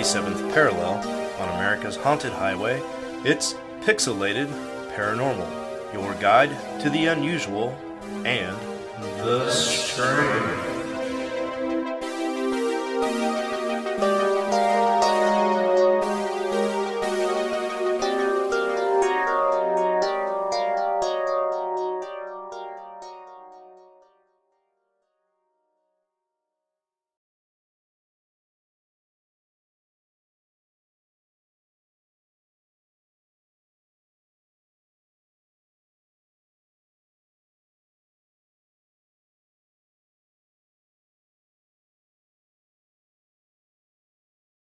47th parallel on America's haunted highway, it's Pixelated Paranormal, your guide to the unusual and the strange.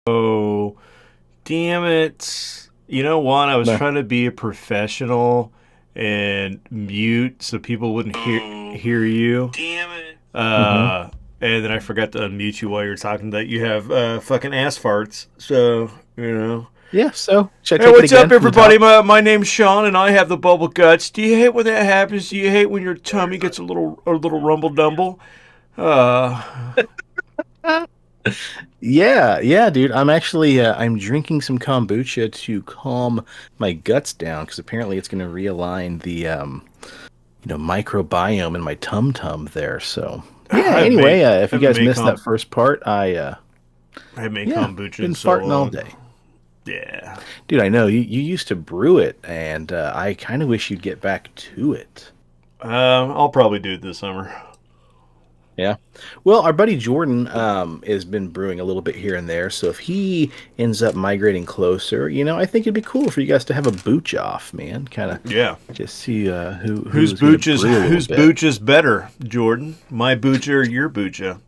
Oh, damn it. You know what? I was No. trying to be a professional and mute so people wouldn't hear you. Damn it. hmm And then I forgot to unmute you while you were talking that you have fucking ass farts. So, you know. Yeah, so should I Hey, take it what's again up, from the everybody? top? My name's Sean, and I have the bubble guts. Do you hate when that happens? Do you hate when your tummy gets a little rumble dumble? Uh, Yeah, dude. I'm actually I'm drinking some kombucha to calm my guts down because apparently it's going to realign the microbiome in my tum tum there. So yeah. I haven't Anyway, made if I you haven't guys made missed that com first part, I haven't made yeah, kombucha in been so farting all long. day, Yeah. dude. I know you used to brew it, and I kind of wish you'd get back to it. I'll probably do it this summer. Yeah. Well, our buddy Jordan has been brewing a little bit here and there. So if he ends up migrating closer, I think it'd be cool for you guys to have a booch off, man. Kind of Yeah. just see who's going to brew a little Whose bit. booch is better, Jordan? My boocha or your boocha?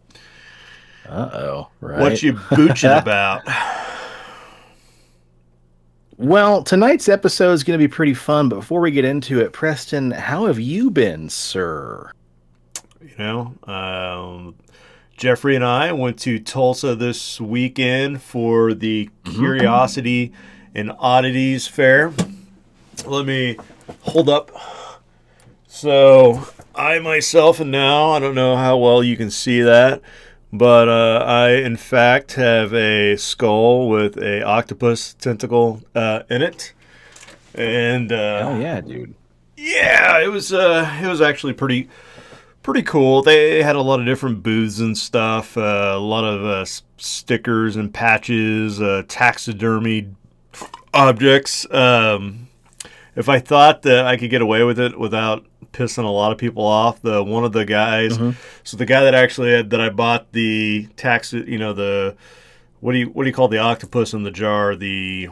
Uh-oh, What right? you booching about? Well, tonight's episode is going to be pretty fun, but before we get into it, Preston, how have you been, sir? You know, Jeffrey and I went to Tulsa this weekend for the hmm Curiosity and Oddities Fair. Let me hold up. So, I myself, and now, I don't know how well you can see that, but I, in fact, have a skull with a octopus tentacle in it. And, Hell yeah, dude. yeah, it was actually pretty cool. They had a lot of different booths and stuff, a lot of stickers and patches, taxidermy objects. If I thought that I could get away with it without pissing a lot of people off, the one of the guys, hmm so the guy that actually had that I bought the the what do you call the octopus in the jar? The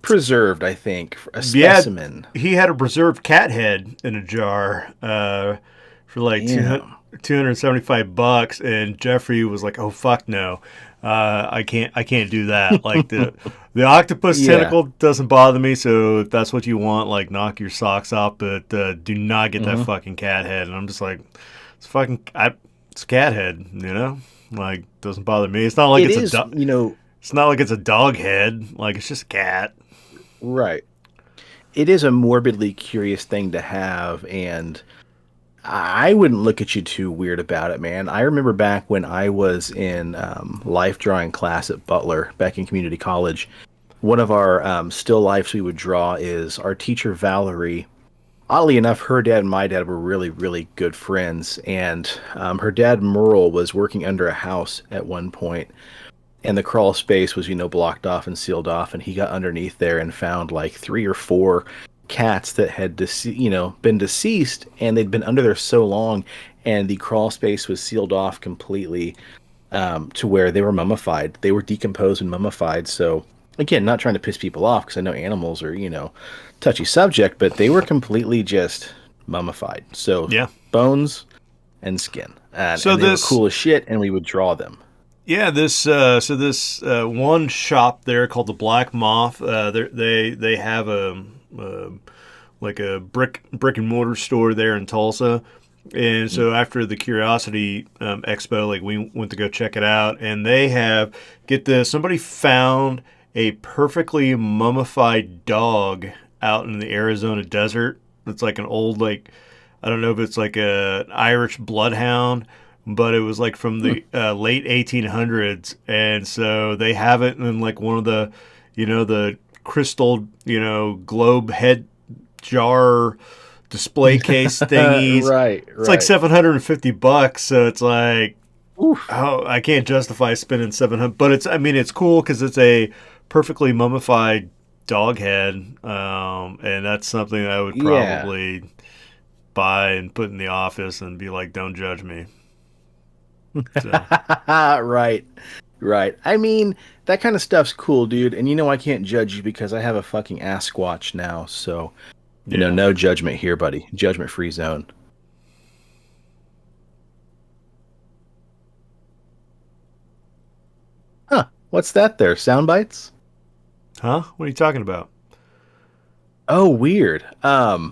Preserved, I think, a yeah, specimen. he had a preserved cat head in a jar for like Damn. $275, and Jeffrey was like, "Oh fuck no, I can't do that." Like the octopus Yeah. tentacle doesn't bother me, so if that's what you want, like knock your socks off, but do not get that hmm fucking cat head. And I'm just like, it's a cat head, like doesn't bother me. It's not like It it's a is, it's not like it's a dog head. Like it's just a cat. right. It is a morbidly curious thing to have, and I wouldn't look at you too weird about it, man. I remember back when I was in life drawing class at Butler, back in community college. One of our still lifes we would draw is our teacher Valerie. Oddly enough, her dad and my dad were really, really good friends, and her dad Merle was working under a house at one point, and the crawl space was blocked off and sealed off, and he got underneath there and found like three or four cats that had been deceased, and they'd been under there so long, and the crawl space was sealed off completely, to where they were mummified. They were decomposed and mummified. So again, not trying to piss people off because I know animals are touchy subject, but they were completely just mummified. So Yeah. bones and skin, So and they were this cool as shit, and we would draw them. Yeah, this one shop there called the Black Moth. They have a like a brick and mortar store there in Tulsa, and so after the Curiosity Expo, like we went to go check it out, and they have get this somebody found a perfectly mummified dog out in the Arizona desert. It's like an old I don't know if it's like an Irish bloodhound but it was like from the late 1800s, and so they have it in like one of the, the crystal, globe head jar display case thingies. Right, It's like right. $750, so it's like, Oof. oh, I can't justify spending 700, but it's cool because it's a perfectly mummified dog head, and that's something I would Yeah. probably buy and put in the office and be like, don't judge me. So Right. Right. I mean, that kind of stuff's cool, dude. And I can't judge you because I have a fucking Asquatch now. So, yeah. no judgment here, buddy. Judgment free zone. Huh. What's that there? Sound bites? Huh? What are you talking about? Oh, weird. I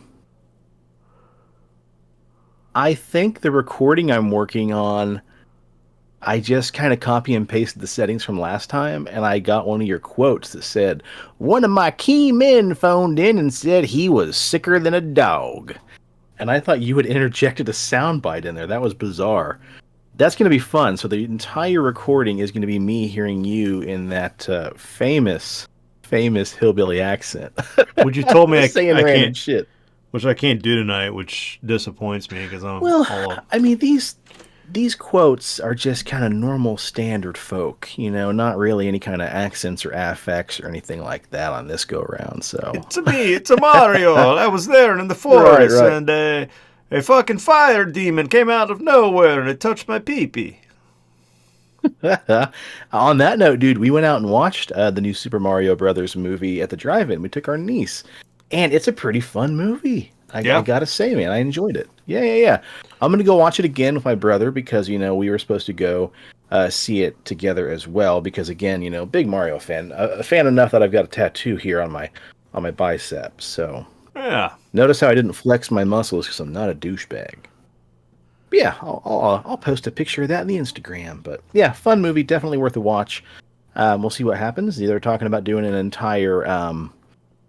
think the recording I'm working on, I just kind of copy and pasted the settings from last time, and I got one of your quotes that said, "One of my key men phoned in and said he was sicker than a dog." And I thought you had interjected a soundbite in there. That was bizarre. That's going to be fun. So the entire recording is going to be me hearing you in that famous hillbilly accent, Which you told me saying I random can't, shit. which I can't do tonight, which disappoints me because I'm Well, all up. I mean these quotes are just kind of normal standard folk, not really any kind of accents or affects or anything like that on this go around. So It's a me, it's a Mario. I was there in the right, forest, right. and a fucking fire demon came out of nowhere and it touched my pee-pee. On that note, dude, we went out and watched the new Super Mario Brothers movie at the drive-in. We took our niece, and it's a pretty fun movie. I Yeah. gotta say, man, I enjoyed it. Yeah, yeah, yeah. I'm gonna go watch it again with my brother because we were supposed to go see it together as well. Because again, big Mario fan, a fan enough that I've got a tattoo here on my bicep. So Yeah. notice how I didn't flex my muscles because I'm not a douchebag. But yeah, I'll post a picture of that in the Instagram. But yeah, fun movie, definitely worth a watch. We'll see what happens. They're talking about doing an entire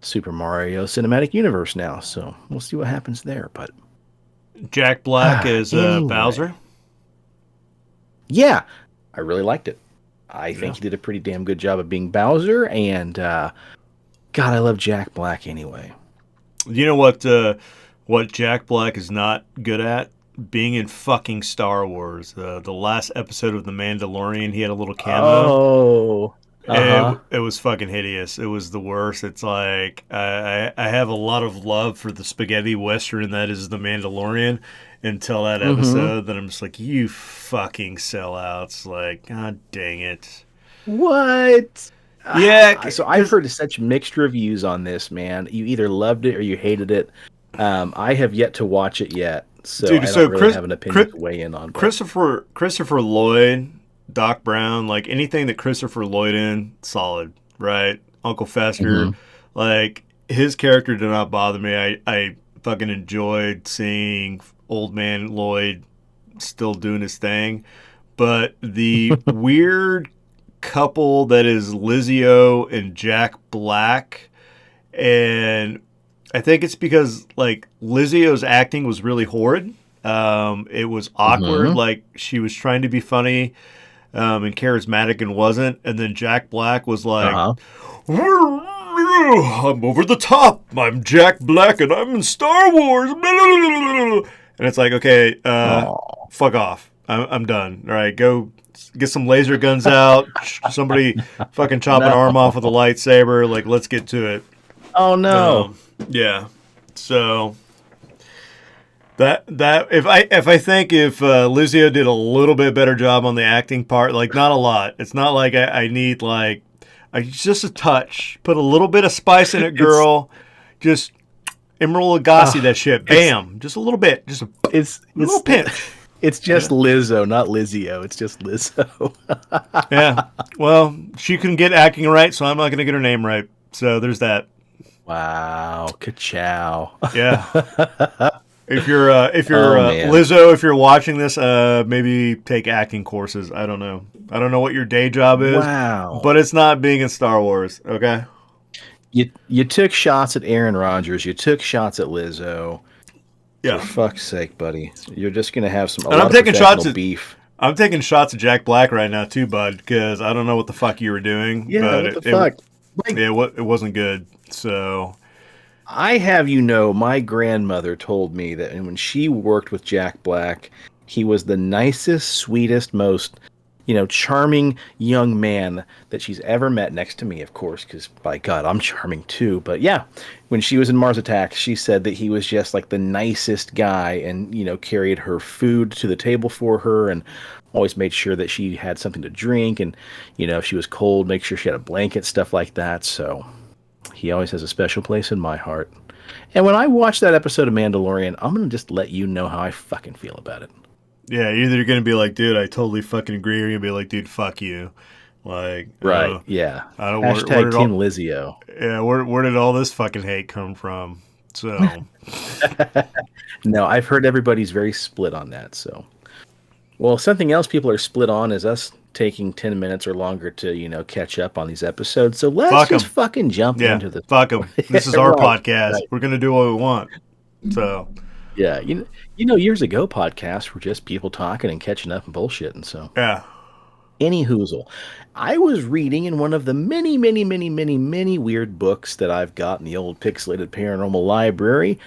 Super Mario cinematic universe now, so we'll see what happens there. But Jack Black is anyway, Bowser. yeah, I really liked it. I Yeah. think he did a pretty damn good job of being Bowser, and God, I love Jack Black anyway. You know what Jack Black is not good at? Being in fucking Star Wars. The last episode of The Mandalorian, he had a little cameo. Oh, uh huh. It was fucking hideous. It was the worst. It's like I have a lot of love for the spaghetti western that is The Mandalorian until that Mm-hmm. episode. Then I'm just like, you fucking sellouts. Like, god dang it. What? Yeah, So I've because heard such mixed reviews on this, man. You either loved it or you hated it. I have yet to watch it yet, so dude. I don't So really have an opinion to weigh in on. But Christopher Lloyd, Doc Brown, like anything that Christopher Lloyd in, solid, right? Uncle Fester, hmm like his character did not bother me. I fucking enjoyed seeing old man Lloyd still doing his thing, but the weird couple that is Lizio and Jack Black, and I think it's because like Lizio's acting was really horrid. It was awkward. hmm Like she was trying to be funny and charismatic and wasn't. And then Jack Black was like, uh-huh. "I'm over the top. I'm Jack Black and I'm in Star Wars." And it's like, okay, Oh, fuck off. I'm done. All right, go get some laser guns out. Somebody fucking chop an no. arm off with a lightsaber. Like, let's get to it. Oh no. Yeah. So that if Lizio did a little bit better job on the acting part, like not a lot. It's not like I need like just a touch. Put a little bit of spice in it, It's girl. Just Emerald Lagasse that shit. it's Bam. Just a little bit. Just a it's little it's pinch. it's just Yeah. Lizzo, not Lizio. It's just Lizzo. Yeah. Well, she couldn't get acting right, so I'm not gonna get her name right. So there's that. Wow, ka-chow. Yeah. If you're Oh man. Lizzo, if you're watching this, maybe take acting courses. I don't know. I don't know what your day job is, Wow. but it's not being in Star Wars. Okay. You took shots at Aaron Rodgers. You took shots at Lizzo. For Yeah. fuck's sake, buddy. You're just gonna have a And I'm lot of taking shots professional at beef. I'm taking shots of Jack Black right now too, bud, because I don't know what the fuck you were doing, Yeah, but what the fuck? Like, it wasn't good. So I have you know, my grandmother told me that when she worked with Jack Black, he was the nicest, sweetest, most, charming young man that she's ever met next to me, of course, because by God, I'm charming too. But yeah, when she was in Mars Attacks, she said that he was just like the nicest guy and, carried her food to the table for her and always made sure that she had something to drink. And, if she was cold, make sure she had a blanket, stuff like that. So he always has a special place in my heart. And when I watch that episode of Mandalorian, I'm going to just let you know how I fucking feel about it. yeah, either you're gonna be like, dude, I totally fucking agree, or you're gonna be like, dude, fuck you. Like, Right. Yeah. I don't where Hashtag did Team all Lizio. yeah where did all this fucking hate come from? So No, I've heard everybody's very split on that. So, well, something else people are split on is us taking 10 minutes or longer to, catch up on these episodes. So let's fuck just them. fucking jump Yeah, into the. fuck them. This is our Right. podcast. Right. We're gonna do what we want. So Yeah. Years ago, podcasts were just people talking and catching up and bullshitting. So, yeah. any hoozle. I was reading in one of the many, many, many, many, many weird books that I've got in the old Pixelated Paranormal library,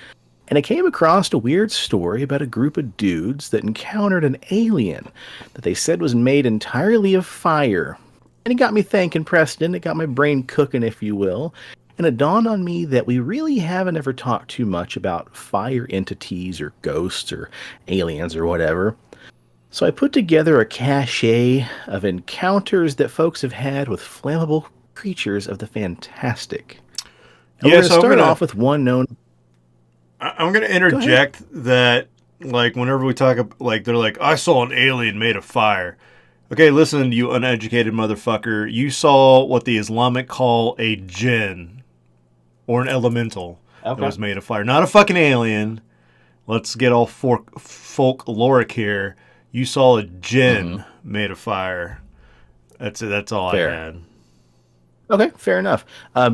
and I came across a weird story about a group of dudes that encountered an alien that they said was made entirely of fire. And it got me thinking, Preston. It got my brain cooking, if you will. And it dawned on me that we really haven't ever talked too much about fire entities or ghosts or aliens or whatever. So I put together a cache of encounters that folks have had with flammable creatures of the fantastic. And we're Yeah, going to so start off with one known. I'm gonna Go ahead. interject that like whenever we talk like they're like I saw an alien made of fire. Okay, listen, you uneducated motherfucker. You saw what the Islamic call a jinn or an elemental that Okay. was made of fire, not a fucking alien. Let's get all folkloric here. You saw a Mm-hmm. jinn made of fire. That's it. That's all I Fair. had. Okay, fair enough.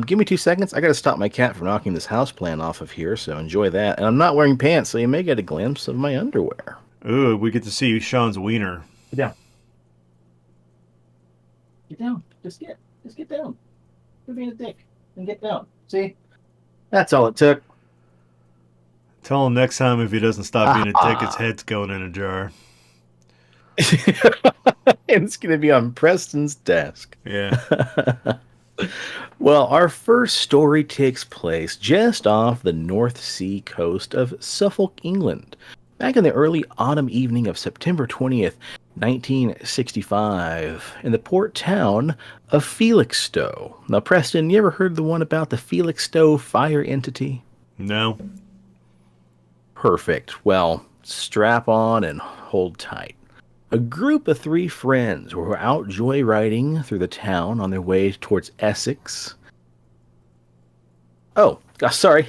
Give me 2 seconds. I got to stop my cat from knocking this house plant off of here, so enjoy that. And I'm not wearing pants, so you may get a glimpse of my underwear. Ooh, we get to see Sean's wiener. Get down. Get down. Just get down. Quit being a dick. And get down. See? That's all it took. Tell him next time if he doesn't stop being a dick, his head's going in a jar. And it's going to be on Preston's desk. Yeah. Well, our first story takes place just off the North Sea coast of Suffolk, England, back in the early autumn evening of September 20th, 1965, in the port town of Felixstowe. Now, Preston, you ever heard the one about the Felixstowe Fire Entity? No. Perfect. Well, strap on and hold tight. A group of 3 friends were out joyriding through the town on their way towards Essex. Oh, sorry.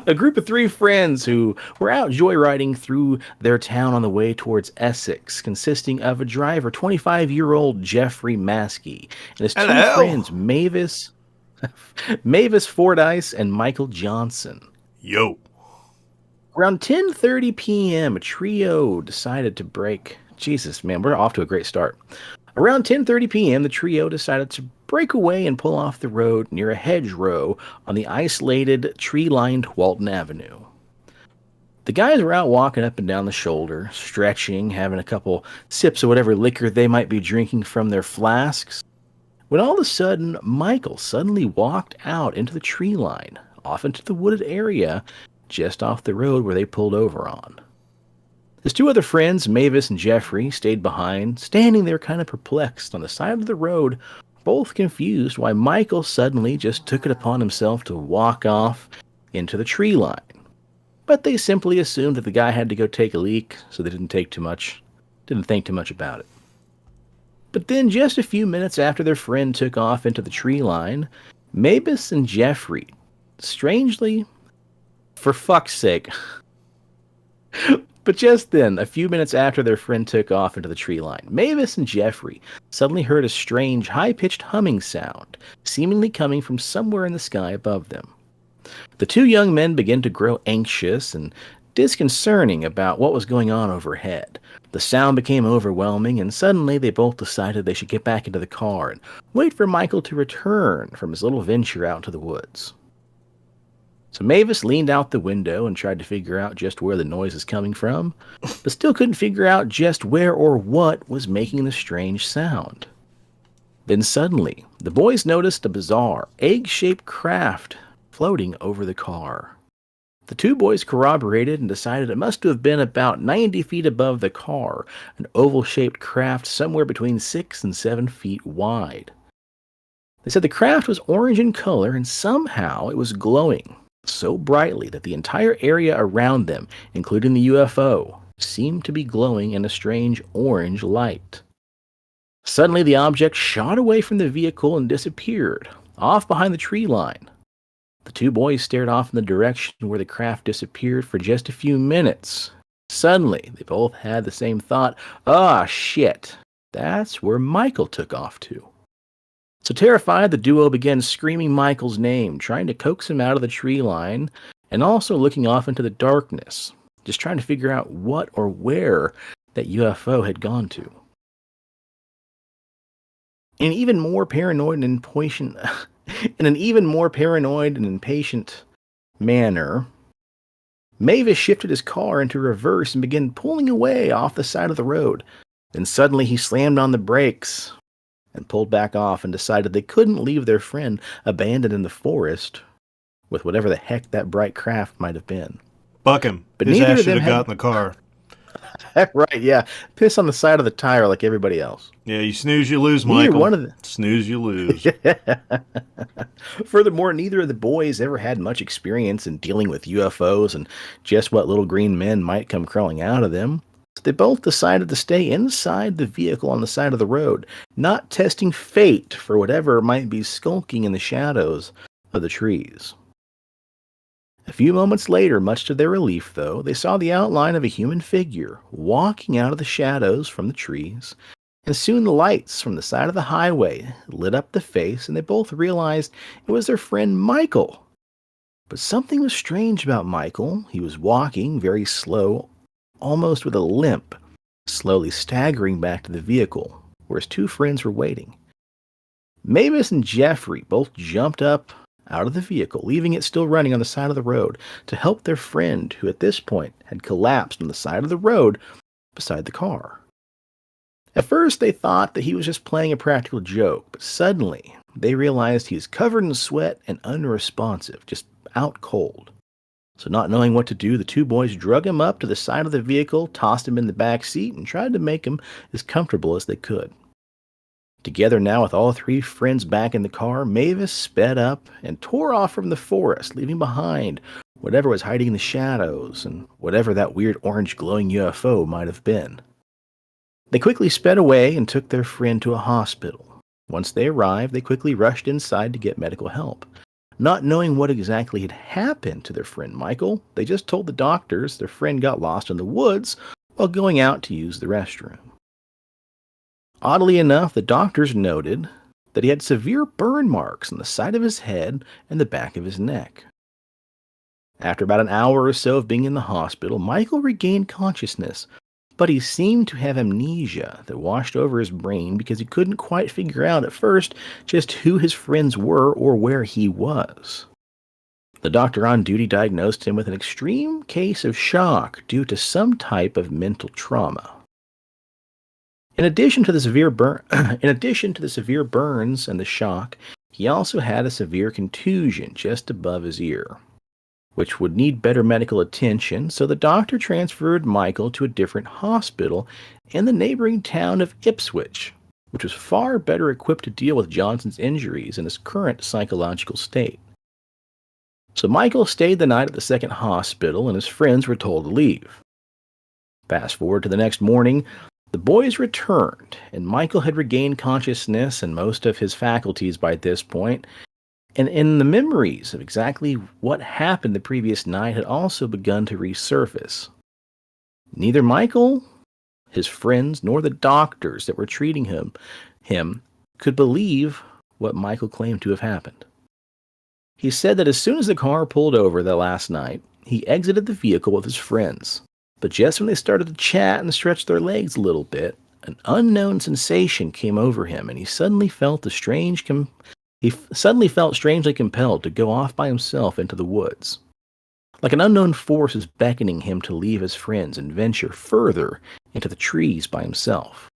A group of 3 friends who were out joyriding through their town on the way towards Essex, consisting of a driver, 25-year-old Jeffrey Maskey, and his 2 Hello. friends, Mavis Fordyce and Michael Johnson. Yo. Around 10:30 p.m., a trio decided to break. Jesus, man, we're off to a great start. Around 10:30 p.m., the trio decided to break away and pull off the road near a hedgerow on the isolated, tree-lined Walton Avenue. The guys were out walking up and down the shoulder, stretching, having a couple sips of whatever liquor they might be drinking from their flasks, when all of a sudden, Michael suddenly walked out into the tree line, off into the wooded area, just off the road where they pulled over on. His 2 other friends, Mavis and Jeffrey, stayed behind, standing there kind of perplexed on the side of the road, both confused why Michael suddenly just took it upon himself to walk off into the tree line. But they simply assumed that the guy had to go take a leak, so they didn't think too much about it. But then, just a few minutes after their friend took off into the tree line, Mavis and Jeffrey, strangely, for fuck's sake. But just then, a few minutes after their friend took off into the tree line, Mavis and Jeffrey suddenly heard a strange, high-pitched humming sound, seemingly coming from somewhere in the sky above them. The 2 young men began to grow anxious and disconcerting about what was going on overhead. The sound became overwhelming, and suddenly they both decided they should get back into the car and wait for Michael to return from his little venture out to the woods. So Mavis leaned out the window and tried to figure out just where the noise is coming from, but still couldn't figure out just where or what was making the strange sound. Then suddenly, the boys noticed a bizarre, egg-shaped craft floating over the car. The two boys corroborated and decided it must have been about 90 feet above the car, an oval-shaped craft somewhere between 6 and 7 feet wide. They said the craft was orange in color, and somehow it was glowing so brightly that the entire area around them, including the UFO, seemed to be glowing in a strange orange light. Suddenly, the object shot away from the vehicle and disappeared, off behind the tree line. The two boys stared off in the direction where the craft disappeared for just a few minutes. Suddenly, they both had the same thought, "Ah, shit, that's where Michael took off to." So terrified, the duo began screaming Michael's name, trying to coax him out of the tree line, and also looking off into the darkness, just trying to figure out what or where that UFO had gone to. In an even more paranoid and impatient manner, Mavis shifted his car into reverse and began pulling away off the side of the road. Then suddenly he slammed on the brakes and pulled back off and decided they couldn't leave their friend abandoned in the forest with whatever the heck that bright craft might have been. Buck him. But His neither ass of should them have got in the car. Right, yeah. Piss on the side of the tire like everybody else. Yeah, you snooze, you lose, Neither Michael. one of the- Snooze, you lose. Furthermore, neither of the boys ever had much experience in dealing with UFOs and just what little green men might come crawling out of them. So they both decided to stay inside the vehicle on the side of the road, not testing fate for whatever might be skulking in the shadows of the trees. A few moments later, much to their relief, though, they saw the outline of a human figure walking out of the shadows from the trees, and soon the lights from the side of the highway lit up the face, and they both realized it was their friend Michael. But something was strange about Michael. He was walking very slow, almost with a limp, slowly staggering back to the vehicle, where his two friends were waiting. Mavis and Jeffrey both jumped up out of the vehicle, leaving it still running on the side of the road, to help their friend, who at this point had collapsed on the side of the road beside the car. At first, they thought that he was just playing a practical joke, but suddenly they realized he was covered in sweat and unresponsive, just out cold. So not knowing what to do, the two boys drug him up to the side of the vehicle, tossed him in the back seat, and tried to make him as comfortable as they could. Together now with all three friends back in the car, Mavis sped up and tore off from the forest, leaving behind whatever was hiding in the shadows and whatever that weird orange glowing UFO might have been. They quickly sped away and took their friend to a hospital. Once they arrived, they quickly rushed inside to get medical help. Not knowing what exactly had happened to their friend Michael, they just told the doctors their friend got lost in the woods while going out to use the restroom. Oddly enough, the doctors noted that he had severe burn marks on the side of his head and the back of his neck. After about an hour or so of being in the hospital, Michael regained consciousness, but he seemed to have amnesia that washed over his brain because he couldn't quite figure out at first just who his friends were or where he was. The doctor on duty diagnosed him with an extreme case of shock due to some type of mental trauma. In addition to the severe burns and the shock, he also had a severe contusion just above his ear, which would need better medical attention, so the doctor transferred Michael to a different hospital in the neighboring town of Ipswich, which was far better equipped to deal with Johnson's injuries and his current psychological state. So Michael stayed the night at the second hospital, and his friends were told to leave. Fast forward to the next morning, the boys returned, and Michael had regained consciousness and most of his faculties by this point, and in the memories of exactly what happened the previous night had also begun to resurface. Neither Michael, his friends, nor the doctors that were treating him could believe what Michael claimed to have happened. He said that as soon as the car pulled over that last night, he exited the vehicle with his friends. But just when they started to chat and stretch their legs a little bit, an unknown sensation came over him, and he suddenly felt strangely compelled to go off by himself into the woods. Like an unknown force is beckoning him to leave his friends and venture further into the trees by himself.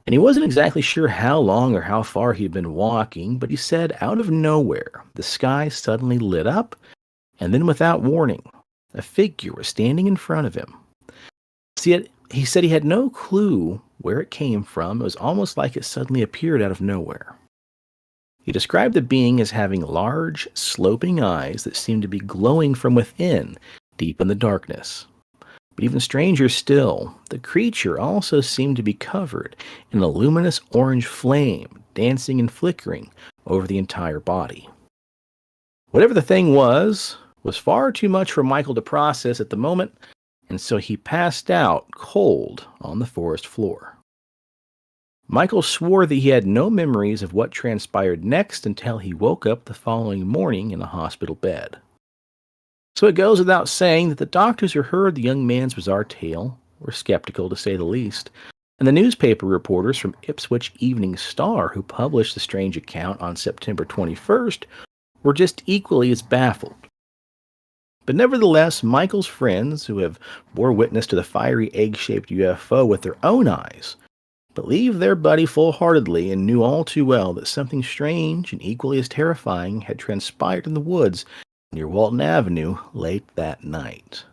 And he wasn't exactly sure how long or how far he'd been walking, but he said out of nowhere, the sky suddenly lit up, and then without warning, a figure was standing in front of him. See, he said he had no clue where it came from. It was almost like it suddenly appeared out of nowhere. He described the being as having large, sloping eyes that seemed to be glowing from within, deep in the darkness. But even stranger still, the creature also seemed to be covered in a luminous orange flame, dancing and flickering over the entire body. Whatever the thing was far too much for Michael to process at the moment, and so he passed out cold on the forest floor. Michael swore that he had no memories of what transpired next until he woke up the following morning in a hospital bed. So it goes without saying that the doctors who heard the young man's bizarre tale were skeptical, to say the least, and the newspaper reporters from Ipswich Evening Star who published the strange account on September 21st were just equally as baffled. But nevertheless, Michael's friends, who have bore witness to the fiery egg-shaped UFO with their own eyes, believed their buddy full-heartedly and knew all too well that something strange and equally as terrifying had transpired in the woods near Walton Avenue late that night.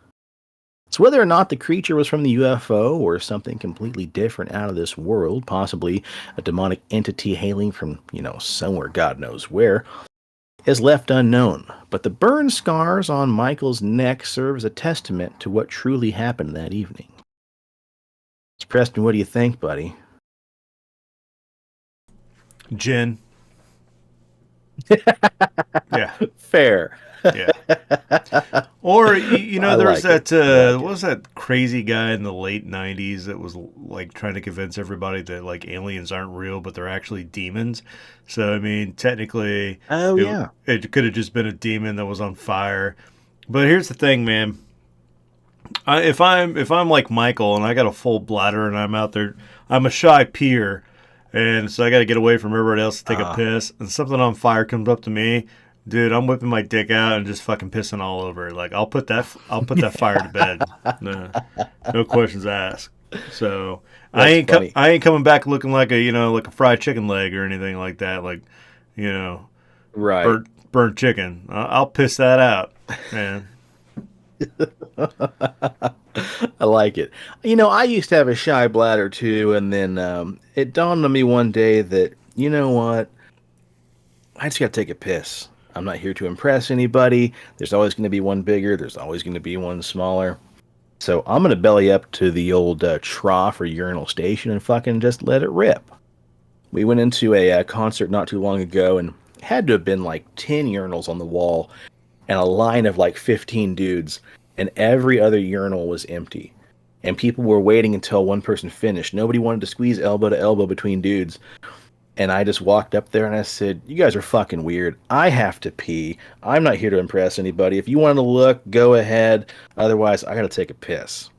So whether or not the creature was from the UFO or something completely different out of this world, possibly a demonic entity hailing from, somewhere God knows where, is left unknown. But the burn scars on Michael's neck serve as a testament to what truly happened that evening. So Preston, what do you think, buddy? Gin. Yeah. Fair. Yeah. Or, there was like that, what was that crazy guy in the late 90s that was, trying to convince everybody that, aliens aren't real, but they're actually demons? So, technically, it could have just been a demon that was on fire. But here's the thing, man. If I'm like Michael and I got a full bladder and I'm out there, I'm a shy peer, and so I got to get away from everybody else to take a piss, and something on fire comes up to me, dude, I'm whipping my dick out and just fucking pissing all over. I'll put that fire to bed. No questions asked. So I ain't coming back looking like a fried chicken leg or anything like that. Right. Burnt chicken. I'll piss that out, man. I like it. I used to have a shy bladder too, and then it dawned on me one day that, you know what? I just got to take a piss. I'm not here to impress anybody. There's always going to be one bigger. There's always going to be one smaller. So I'm going to belly up to the old trough or urinal station and fucking just let it rip. We went into a concert not too long ago and had to have been 10 urinals on the wall and a line of 15 dudes, and every other urinal was empty. And people were waiting until one person finished. Nobody wanted to squeeze elbow to elbow between dudes. And I just walked up there and I said, you guys are fucking weird. I have to pee. I'm not here to impress anybody. If you want to look, go ahead. Otherwise, I got to take a piss.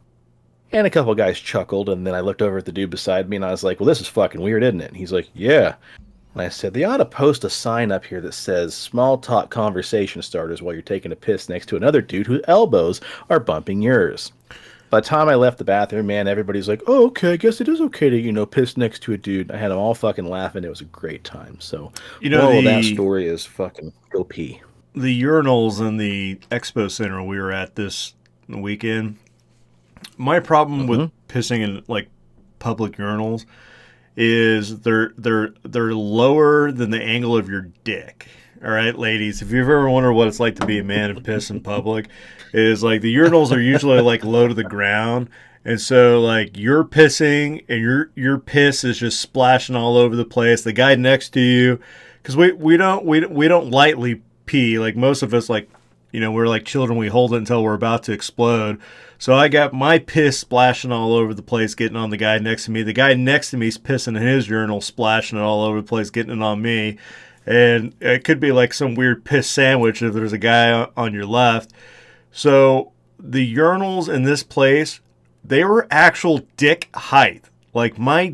And a couple of guys chuckled, and then I looked over at the dude beside me and I was like, well, this is fucking weird, isn't it? And he's like, yeah. And I said, they ought to post a sign up here that says small talk conversation starters while you're taking a piss next to another dude whose elbows are bumping yours. By the time I left the bathroom, man, everybody's like, oh, okay, I guess it is okay to, piss next to a dude. I had them all fucking laughing. It was a great time. So, that story is fucking go pee. The urinals in the expo center we were at this weekend, my problem with pissing in, public urinals is they're lower than the angle of your dick. All right, ladies, if you've ever wondered what it's like to be a man and piss in public, is the urinals are usually low to the ground, and so you're pissing and your piss is just splashing all over the place. The guy next to you, because we don't lightly pee. Most of us we're like children. We hold it until we're about to explode. So I got my piss splashing all over the place, getting on the guy next to me. The guy next to me is pissing in his urinal, splashing it all over the place, getting it on me. And it could be some weird piss sandwich if there's a guy on your left. So the urinals in this place, they were actual dick height. Like I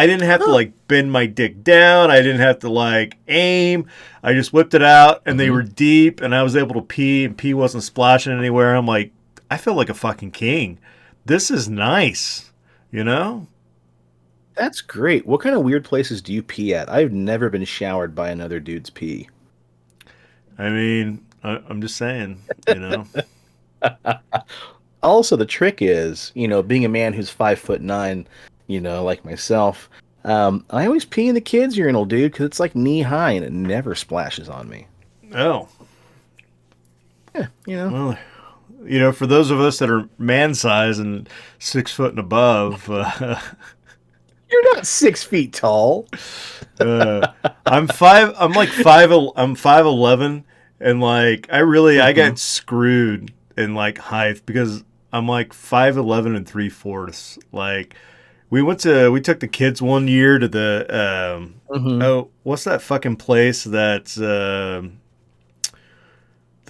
didn't have to like bend my dick down. I didn't have to like aim. I just whipped it out, and they were deep, and I was able to pee, and pee wasn't splashing anywhere. I'm like, I feel like a fucking king. This is nice, you know? That's great. What kind of weird places do you pee at? I've never been showered by another dude's pee. I mean, I'm just saying, you know? Also, the trick is, being a man who's 5'9", like myself, I always pee in the kids' urinal, dude, because it's like knee high and it never splashes on me. Oh. Yeah. Well, for those of us that are man size and 6 foot and above, You're not 6 feet tall. I'm 5'11", and like I got screwed in like height because I'm like 5'11" and 3/4. Like we took the kids one year to the what's that fucking place that's the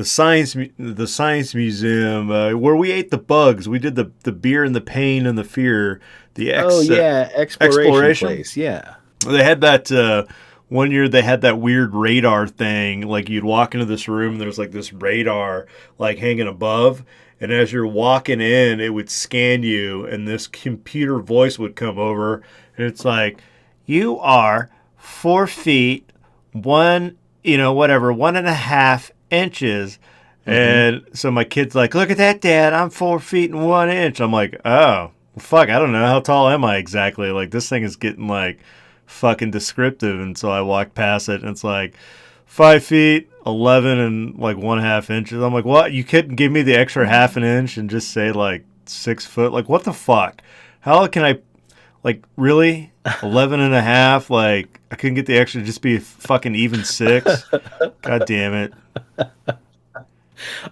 science museum where we ate the bugs. We did the beer and the pain and the fear. Exploration place. Yeah. They had that one year. They had that weird radar thing. Like you'd walk into this room, and there's like this radar like hanging above, and as you're walking in, it would scan you, and this computer voice would come over, and it's like, you are 4 feet 1.5 inches. And so my kid's like, look at that, Dad, I'm 4 feet and 1 inch. I'm like, oh, fuck, I don't know. How tall am I exactly? Like, this thing is getting like fucking descriptive. And so I walked past it, and it's like 5 feet 11 and like 1/2 inches. I'm like, what? You couldn't give me the extra half an inch and just say like 6 foot? Like, what the fuck? How can I, like, really? 11 and a half? Like, I couldn't get the extra to just be fucking even 6? God damn it.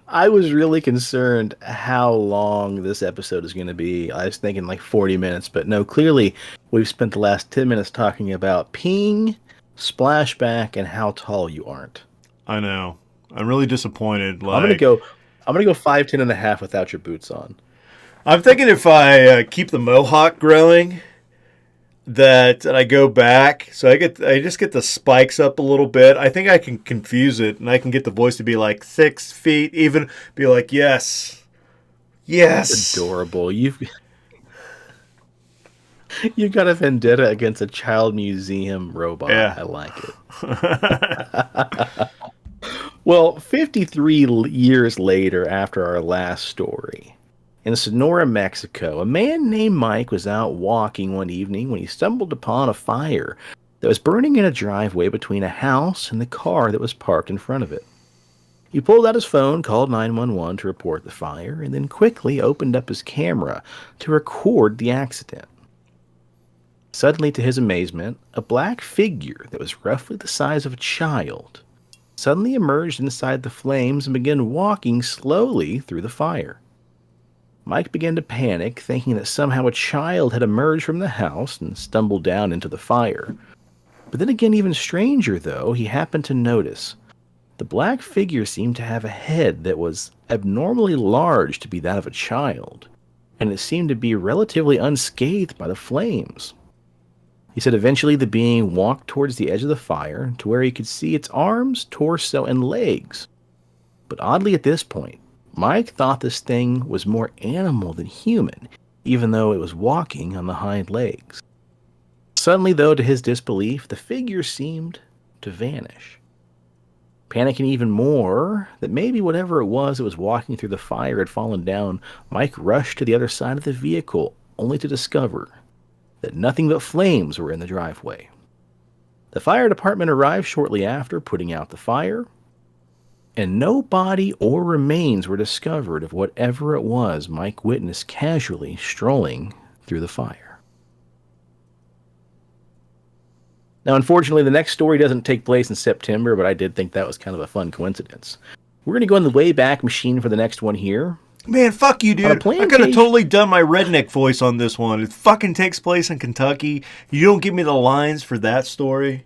I was really concerned how long this episode is going to be. I was thinking like 40 minutes, but no, clearly we've spent the last 10 minutes talking about peeing, splashback, and how tall you aren't. I know. I'm really disappointed. Like, I'm gonna go 5'10" and a half without your boots on. I'm thinking if I keep the mohawk growing, that I go back, so I just get the spikes up a little bit. I think I can confuse it, and I can get the voice to be like 6 feet, even be like, yes. That's adorable. You've got a vendetta against a child museum robot. Yeah. I like it. Well, 53 years later, after our last story, in Sonora, Mexico, a man named Mike was out walking one evening when he stumbled upon a fire that was burning in a driveway between a house and the car that was parked in front of it. He pulled out his phone, called 911 to report the fire, and then quickly opened up his camera to record the accident. Suddenly, to his amazement, a black figure that was roughly the size of a child suddenly emerged inside the flames and began walking slowly through the fire. Mike began to panic, thinking that somehow a child had emerged from the house and stumbled down into the fire. But then again, even stranger though, he happened to notice the black figure seemed to have a head that was abnormally large to be that of a child, and it seemed to be relatively unscathed by the flames. He said eventually the being walked towards the edge of the fire to where he could see its arms, torso, and legs. But oddly at this point, Mike thought this thing was more animal than human, even though it was walking on the hind legs. Suddenly, though, to his disbelief, the figure seemed to vanish. Panicking even more that maybe whatever it was that was walking through the fire had fallen down, Mike rushed to the other side of the vehicle, only to discover that nothing but flames were in the driveway. The fire department arrived shortly after, putting out the fire, and no body or remains were discovered of whatever it was Mike witnessed casually strolling through the fire. Now, unfortunately, the next story doesn't take place in September, but I did think that was kind of a fun coincidence. We're going to go in the Wayback Machine for the next one here. Man, fuck you, dude. I could have totally done my redneck voice on this one. It fucking takes place in Kentucky. You don't give me the lines for that story.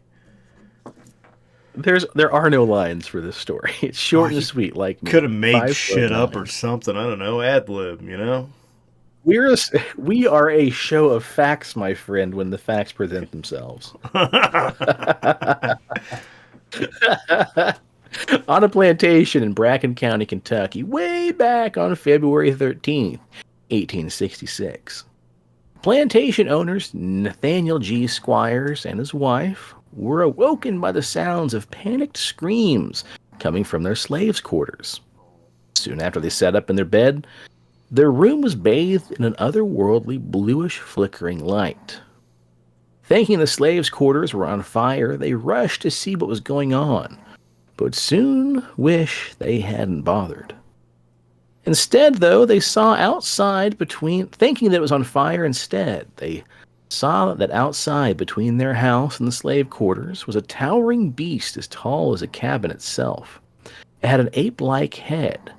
There are no lines for this story. It's Oh, short and you sweet, like could me. have made Five foot shit up or nine. something. I don't know. Ad lib, you know? We are a show of facts, my friend. When the facts present themselves. On a plantation in Bracken County, Kentucky, way back on February 13th, 1866. Plantation owners Nathaniel G. Squires and his wife were awoken by the sounds of panicked screams coming from their slaves' quarters. Soon after they sat up in their bed, their room was bathed in an otherworldly bluish flickering light. Thinking the slaves' quarters were on fire, they rushed to see what was going on, but soon wished they hadn't bothered. Instead, though, they saw outside between, thinking that it was on fire instead, they saw that outside between their house and the slave quarters was a towering beast as tall as a cabin itself. It had an ape-like head,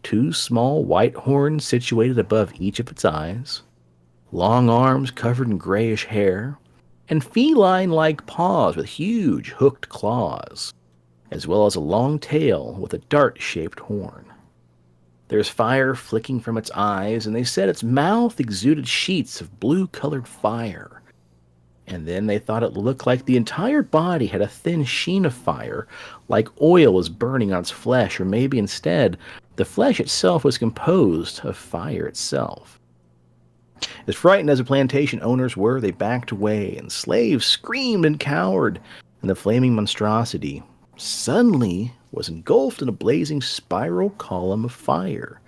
two small white horns situated above each of its eyes, long arms covered in grayish hair, and feline-like paws with huge hooked claws, as well as a long tail with a dart-shaped horn. There's fire flicking from its eyes, and they said its mouth exuded sheets of blue-colored fire. And then they thought it looked like the entire body had a thin sheen of fire, like oil was burning on its flesh, or maybe instead, the flesh itself was composed of fire itself. As frightened as the plantation owners were, they backed away, and slaves screamed and cowered, and the flaming monstrosity suddenly was engulfed in a blazing spiral column of fire.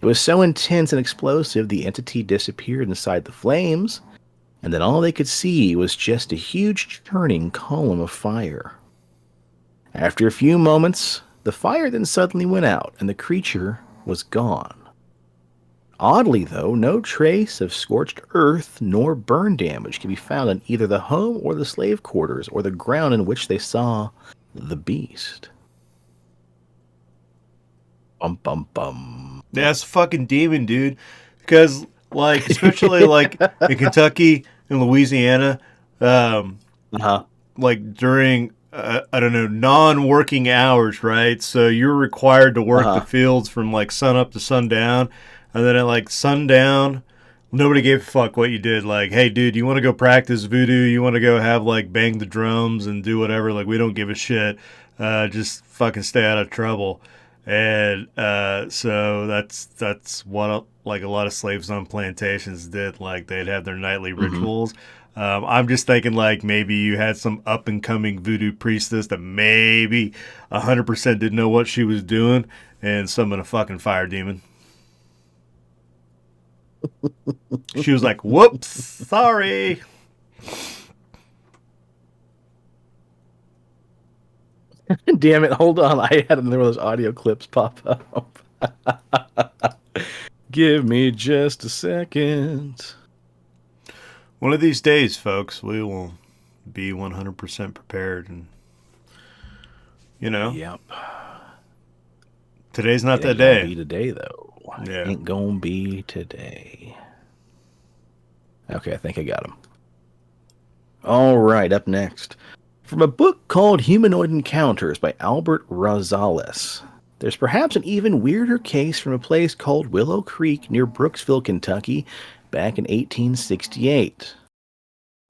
It was so intense and explosive the entity disappeared inside the flames, and then all they could see was just a huge churning column of fire. After a few moments, the fire then suddenly went out, and the creature was gone. Oddly, though, no trace of scorched earth nor burn damage could be found in either the home or the slave quarters or the ground in which they saw the beast. Bum bum bum. Yeah, it's a fucking demon, dude. Because, like, especially, like, in Kentucky and Louisiana, um, Uh-huh. like, during, I don't know, non-working hours, right? So you're required to work the Uh-huh. fields from, like, sun up to sundown. And then at, like, sundown, nobody gave a fuck what you did. Like, hey, dude, you want to go practice voodoo? You want to go have, like, bang the drums and do whatever? Like, we don't give a shit. Just fucking stay out of trouble. And so that's what like a lot of slaves on plantations did. Like they'd have their nightly Mm-hmm. rituals. I'm just thinking like maybe you had some up and coming voodoo priestess that maybe 100% didn't know what she was doing and summoned a fucking fire demon. She was like, "Whoops, sorry." Damn it, hold on. I had one of those audio clips pop up. Give me just a second. One of these days, folks, we will be 100% prepared, and you know, Yep. today's not It that ain't gonna be day. today, though. Yeah. Ain't gonna be today. Okay, I think I got him. All right, up next. From a book called Humanoid Encounters by Albert Rosales. There's perhaps an even weirder case from a place called Willow Creek near Brooksville, Kentucky, back in 1868.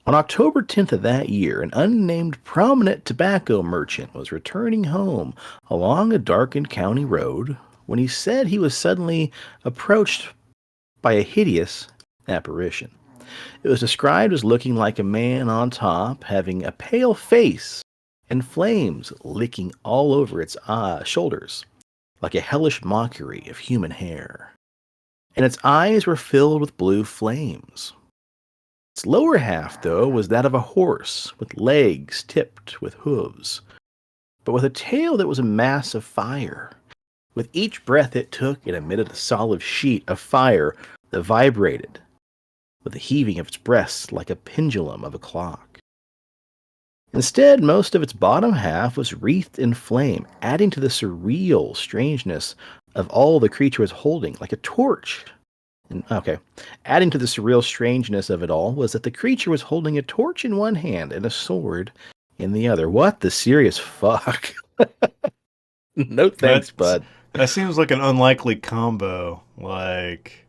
On October 10th of that year, an unnamed prominent tobacco merchant was returning home along a darkened county road when he said he was suddenly approached by a hideous apparition. It was described as looking like a man on top, having a pale face and flames licking all over its shoulders, like a hellish mockery of human hair. And its eyes were filled with blue flames. Its lower half, though, was that of a horse, with legs tipped with hooves, but with a tail that was a mass of fire. With each breath it took, it emitted a solid sheet of fire that vibrated with the heaving of its breast like a pendulum of a clock. Instead, most of its bottom half was wreathed in flame, adding to the surreal strangeness of all the creature was holding, like a torch. Adding to the surreal strangeness of it all was that the creature was holding a torch in one hand and a sword in the other. What the serious fuck? No thanks, That's bud. that seems like an unlikely combo. Like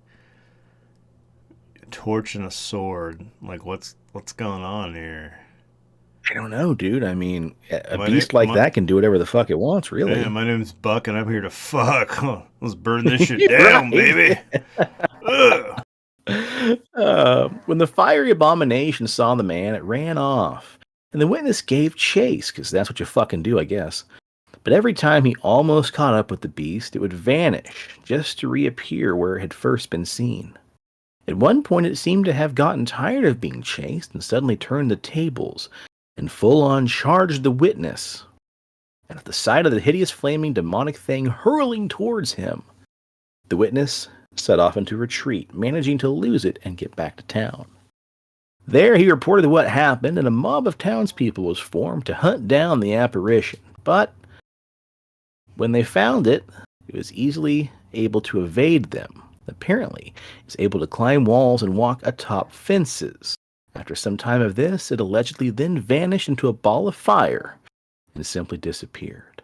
a torch and a sword. Like what's going on here? I don't know, dude. I mean, a My name, beast like my that can do whatever the fuck it wants, yeah, really. my name's Buck, and I'm here to fuck. Let's burn this shit down, baby. Right. Ugh. When the fiery abomination saw the man, it ran off. And the witness gave chase, because that's what you fucking do, I guess. But every time he almost caught up with the beast, it would vanish, just to reappear where it had first been seen. At one point, it seemed to have gotten tired of being chased and suddenly turned the tables and full on charged the witness. And at the sight of the hideous flaming demonic thing hurling towards him, the witness set off into retreat, managing to lose it and get back to town. There he reported what happened, and a mob of townspeople was formed to hunt down the apparition. But when they found it, it was easily able to evade them. Apparently, it was able to climb walls and walk atop fences. After some time of this, it allegedly then vanished into a ball of fire and simply disappeared.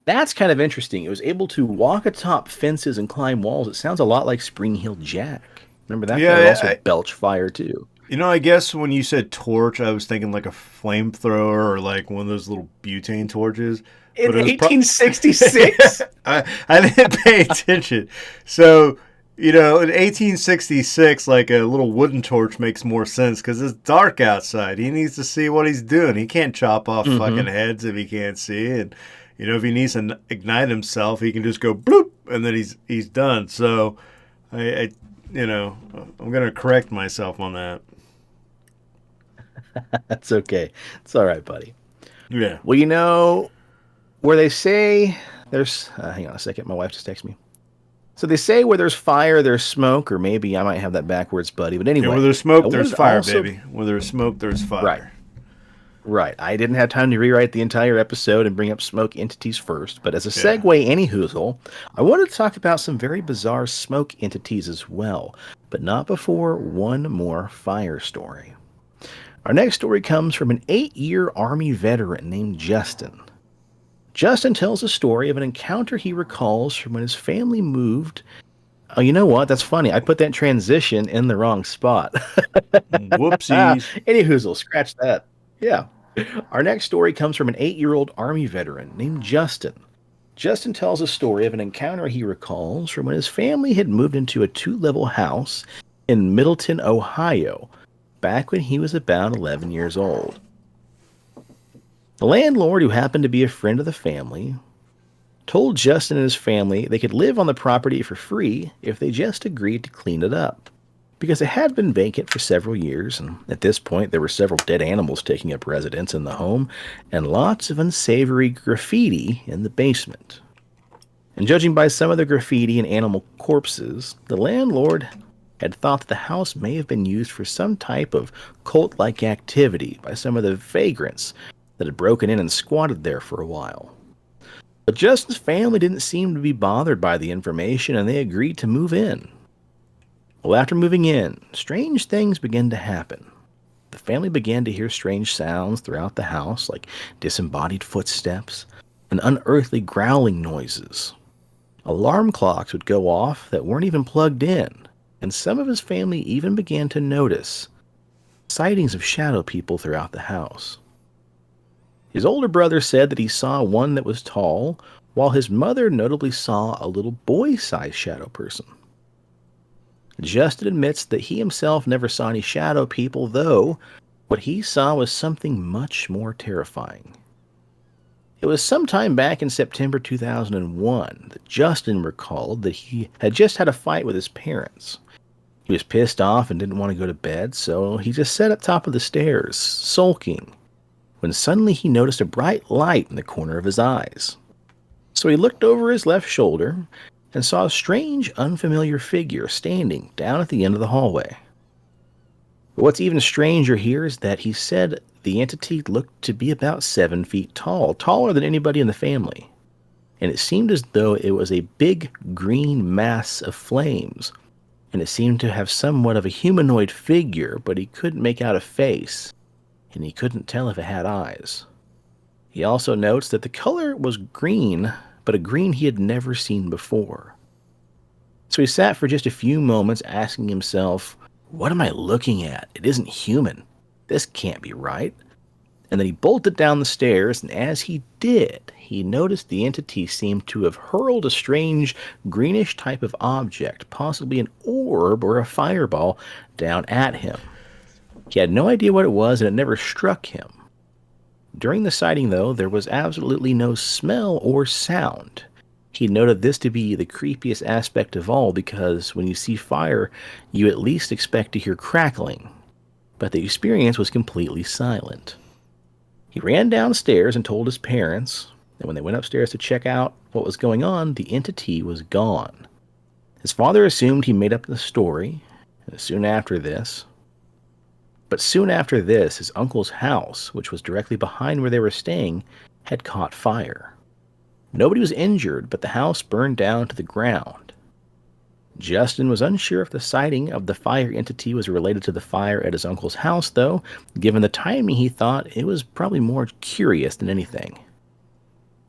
That's kind of interesting. It was able to walk atop fences and climb walls. It sounds a lot like Spring-Heeled Jack. Remember that guy would Yeah, also belch fire too. I guess when you said torch, I was thinking like a flamethrower or like one of those little butane torches. In But it was 1866? I didn't pay attention. So, in 1866, like a little wooden torch makes more sense because it's dark outside. He needs to see what he's doing. He can't chop off fucking heads if he can't see. And, if he needs to ignite himself, he can just go bloop and then he's done. So, I'm going to correct myself on that. That's okay. It's all right, buddy. Yeah. Well, where they say there's... hang on a second. My wife just texted me. So they say where there's fire, there's smoke, or maybe I might have that backwards, buddy. But anyway. Yeah, where there's smoke, I there's wanted to fire, also- baby. Where there's smoke, there's fire. Right. Right. I didn't have time to rewrite the entire episode and bring up smoke entities first, but as a segue, anyhoozle, I wanted to talk about some very bizarre smoke entities as well, but not before one more fire story. Our next story comes from an 8-year Army veteran named Justin. Justin tells a story of an encounter he recalls from when his family moved. Oh, you know what? That's funny. I put that transition in the wrong spot. Whoopsies. Anyhoozle, scratch that. Yeah. Our next story comes from an 8-year-old Army veteran named Justin. Justin tells a story of an encounter he recalls from when his family had moved into a 2-level house in Middleton, Ohio, back when he was about 11 years old. The landlord, who happened to be a friend of the family, told Justin and his family they could live on the property for free if they just agreed to clean it up, because it had been vacant for several years, and at this point there were several dead animals taking up residence in the home, and lots of unsavory graffiti in the basement. And judging by some of the graffiti and animal corpses, the landlord had thought that the house may have been used for some type of cult-like activity by some of the vagrants that had broken in and squatted there for a while. But Justin's family didn't seem to be bothered by the information, and they agreed to move in. Well, after moving in, strange things began to happen. The family began to hear strange sounds throughout the house, like disembodied footsteps and unearthly growling noises. Alarm clocks would go off that weren't even plugged in, and some of his family even began to notice sightings of shadow people throughout the house. His older brother said that he saw one that was tall, while his mother notably saw a little boy-sized shadow person. Justin admits that he himself never saw any shadow people, though what he saw was something much more terrifying. It was sometime back in September 2001 that Justin recalled that he had just had a fight with his parents. He was pissed off and didn't want to go to bed, so he just sat at the top of the stairs, sulking, when suddenly he noticed a bright light in the corner of his eyes. So he looked over his left shoulder and saw a strange, unfamiliar figure standing down at the end of the hallway. But what's even stranger here is that he said the entity looked to be about 7 feet tall, taller than anybody in the family. And it seemed as though it was a big green mass of flames, and it seemed to have somewhat of a humanoid figure, but he couldn't make out a face. and he couldn't tell if it had eyes. He also notes that the color was green, but a green he had never seen before. So he sat for just a few moments asking himself, what am I looking at? It isn't human. This can't be right. And then he bolted down the stairs, and as he did, he noticed the entity seemed to have hurled a strange greenish type of object, possibly an orb or a fireball, down at him. He had no idea what it was, and it never struck him. During the sighting, though, there was absolutely no smell or sound. He noted this to be the creepiest aspect of all because when you see fire, you at least expect to hear crackling. But the experience was completely silent. He ran downstairs and told his parents, and when they went upstairs to check out what was going on, the entity was gone. His father assumed he made up the story, and soon after this, his uncle's house, which was directly behind where they were staying, had caught fire. Nobody was injured, but the house burned down to the ground. Justin was unsure if the sighting of the fire entity was related to the fire at his uncle's house, though. Given the timing, he thought it was probably more curious than anything.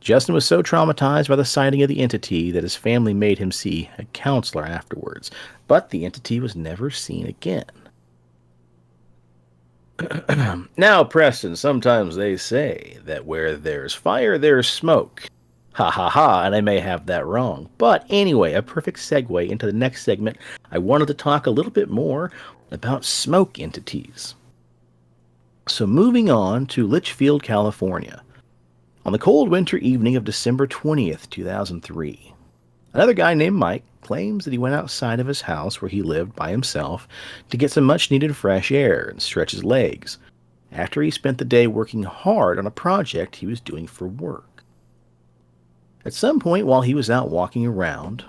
Justin was so traumatized by the sighting of the entity that his family made him see a counselor afterwards, but the entity was never seen again. Now, Preston, sometimes they say that where there's fire, there's smoke. Ha ha ha, and I may have that wrong. But anyway, a perfect segue into the next segment. I wanted to talk a little bit more about smoke entities. So moving on to Litchfield, California. On the cold winter evening of December 20th, 2003, another guy named Mike claims that he went outside of his house where he lived by himself to get some much-needed fresh air and stretch his legs after he spent the day working hard on a project he was doing for work. At some point while he was out walking around,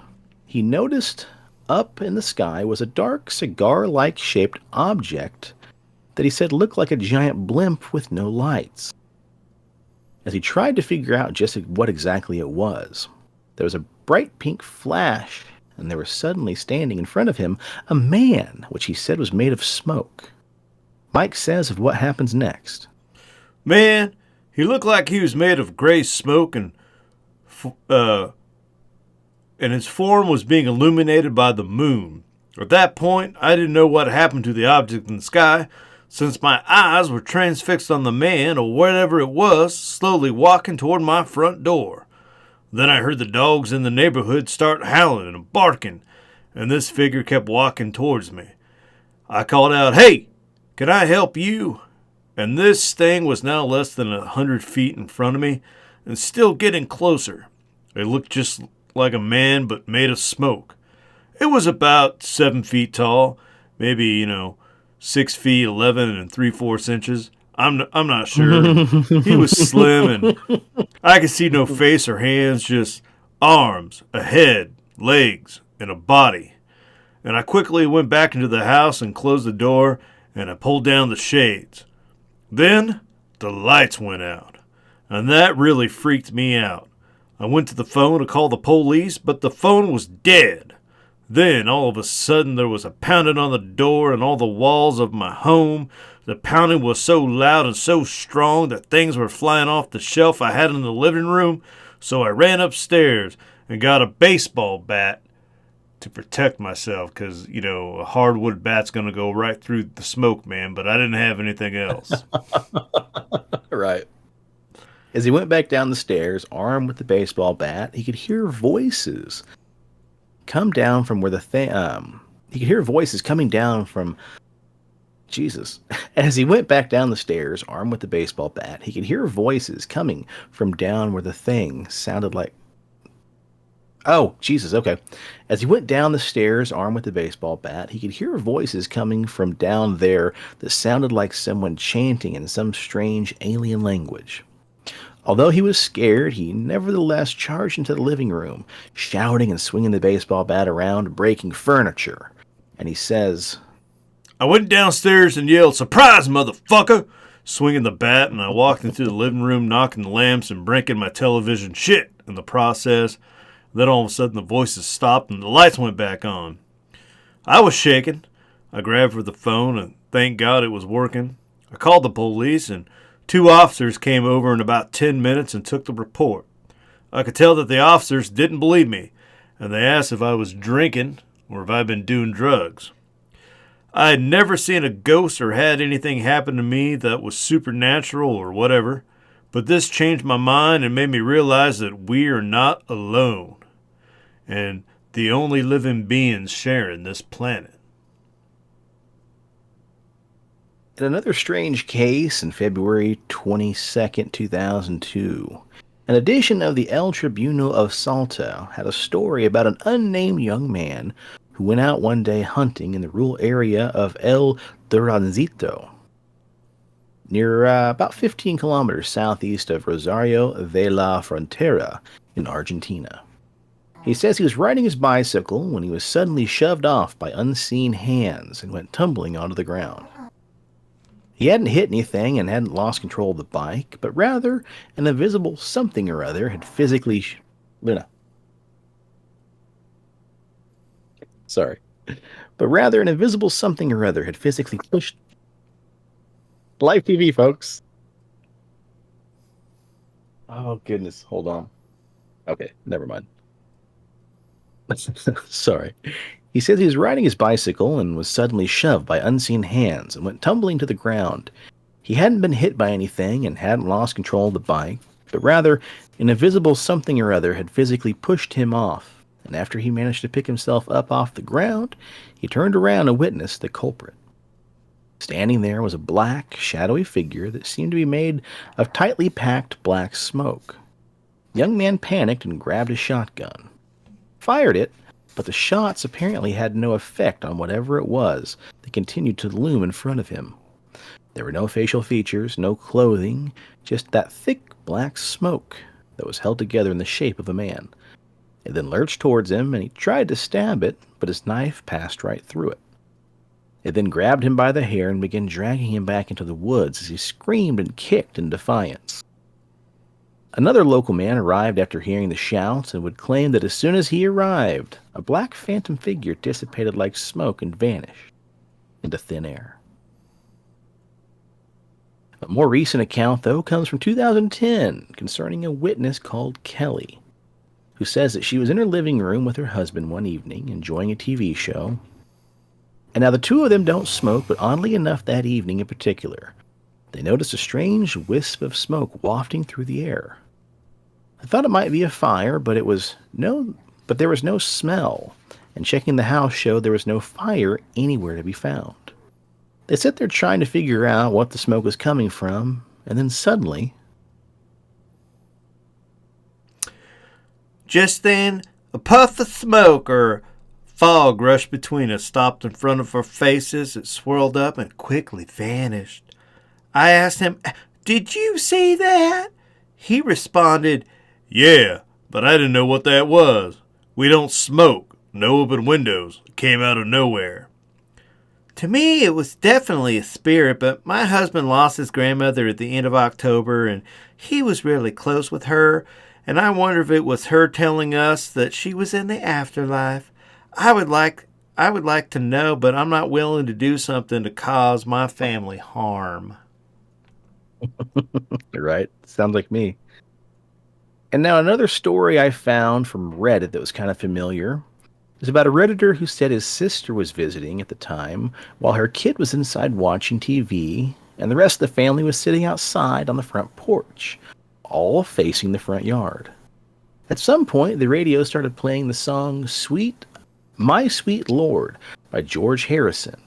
he noticed up in the sky was a dark cigar-like shaped object that he said looked like a giant blimp with no lights. As he tried to figure out just what exactly it was, there was a bright pink flash, and there was suddenly standing in front of him a man, which he said was made of smoke. Mike says of what happens next. Man, he looked like he was made of gray smoke, and his form was being illuminated by the moon. At that point, I didn't know what happened to the object in the sky, since my eyes were transfixed on the man, or whatever it was, slowly walking toward my front door. Then I heard the dogs in the neighborhood start howling and barking, and this figure kept walking towards me. I called out, "Hey, can I help you?" And this thing was now less than 100 feet in front of me, and still getting closer. It looked just like a man, but made of smoke. It was about 7 feet tall, maybe, 6 feet 11 3/4 inches. I'm not sure. He was slim, and I could see no face or hands, just arms, a head, legs, and a body. And I quickly went back into the house and closed the door, and I pulled down the shades. Then the lights went out, and that really freaked me out. I went to the phone to call the police, but the phone was dead. Then, all of a sudden, there was a pounding on the door and all the walls of my home. The pounding was so loud and so strong that things were flying off the shelf I had in the living room, so I ran upstairs and got a baseball bat to protect myself, because, a hardwood bat's going to go right through the smoke, man, but I didn't have anything else. Right. As he went back down the stairs, armed with the baseball bat, he could hear voices come down from where he could hear voices coming down from Jesus. As he went back down the stairs, armed with the baseball bat, he could hear voices coming from down where the thing sounded like... Oh, Jesus, okay. As he went down the stairs, armed with the baseball bat, he could hear voices coming from down there that sounded like someone chanting in some strange alien language. Although he was scared, he nevertheless charged into the living room, shouting and swinging the baseball bat around, breaking furniture. And he says, I went downstairs and yelled, "Surprise, motherfucker!" swinging the bat, and I walked into the living room, knocking the lamps and breaking my television shit in the process. Then all of a sudden the voices stopped and the lights went back on. I was shaking. I grabbed for the phone and thank God it was working. I called the police, and 2 officers came over in about 10 minutes and took the report. I could tell that the officers didn't believe me, and they asked if I was drinking or if I'd been doing drugs. I had never seen a ghost or had anything happen to me that was supernatural or whatever, but this changed my mind and made me realize that we are not alone, and the only living beings sharing this planet. In another strange case, in February 22nd, 2002, an edition of the El Tribuno of Salta had a story about an unnamed young man who went out one day hunting in the rural area of El Durancito, near about 15 kilometers southeast of Rosario de la Frontera in Argentina. He says he was riding his bicycle when he was suddenly shoved off by unseen hands and went tumbling onto the ground. He hadn't hit anything and hadn't lost control of the bike, but rather an invisible something or other had physically... Sorry. But rather an invisible something or other had physically pushed... Live TV, folks. Oh, goodness. Hold on. Okay, never mind. Sorry. He said he was riding his bicycle and was suddenly shoved by unseen hands and went tumbling to the ground. He hadn't been hit by anything and hadn't lost control of the bike, but rather an invisible something or other had physically pushed him off, and after he managed to pick himself up off the ground, he turned around and witnessed the culprit. Standing there was a black, shadowy figure that seemed to be made of tightly packed black smoke. The young man panicked and grabbed his shotgun. Fired it, but the shots apparently had no effect on whatever it was that continued to loom in front of him. There were no facial features, no clothing, just that thick black smoke that was held together in the shape of a man. It then lurched towards him, and he tried to stab it, but his knife passed right through it. It then grabbed him by the hair and began dragging him back into the woods as he screamed and kicked in defiance. Another local man arrived after hearing the shouts and would claim that as soon as he arrived, a black phantom figure dissipated like smoke and vanished into thin air. A more recent account, though, comes from 2010 concerning a witness called Kelly, who says that she was in her living room with her husband one evening enjoying a TV show. And now the two of them don't smoke, but oddly enough that evening in particular, they noticed a strange wisp of smoke wafting through the air. I thought it might be a fire, but there was no smell, and checking the house showed there was no fire anywhere to be found. They sit there trying to figure out what the smoke was coming from, and then suddenly... Just then, a puff of smoke or fog rushed between us, stopped in front of our faces. It swirled up and quickly vanished. I asked him, "Did you see that?" He responded, "Yeah, but I didn't know what that was. We don't smoke. No open windows. It came out of nowhere." To me, it was definitely a spirit, but my husband lost his grandmother at the end of October, and he was really close with her, and I wonder if it was her telling us that she was in the afterlife. I would like to know, but I'm not willing to do something to cause my family harm. Right? Sounds like me. And now another story I found from Reddit that was kind of familiar is about a Redditor who said his sister was visiting at the time while her kid was inside watching TV and the rest of the family was sitting outside on the front porch, all facing the front yard. At some point, the radio started playing the song My Sweet Lord by George Harrison.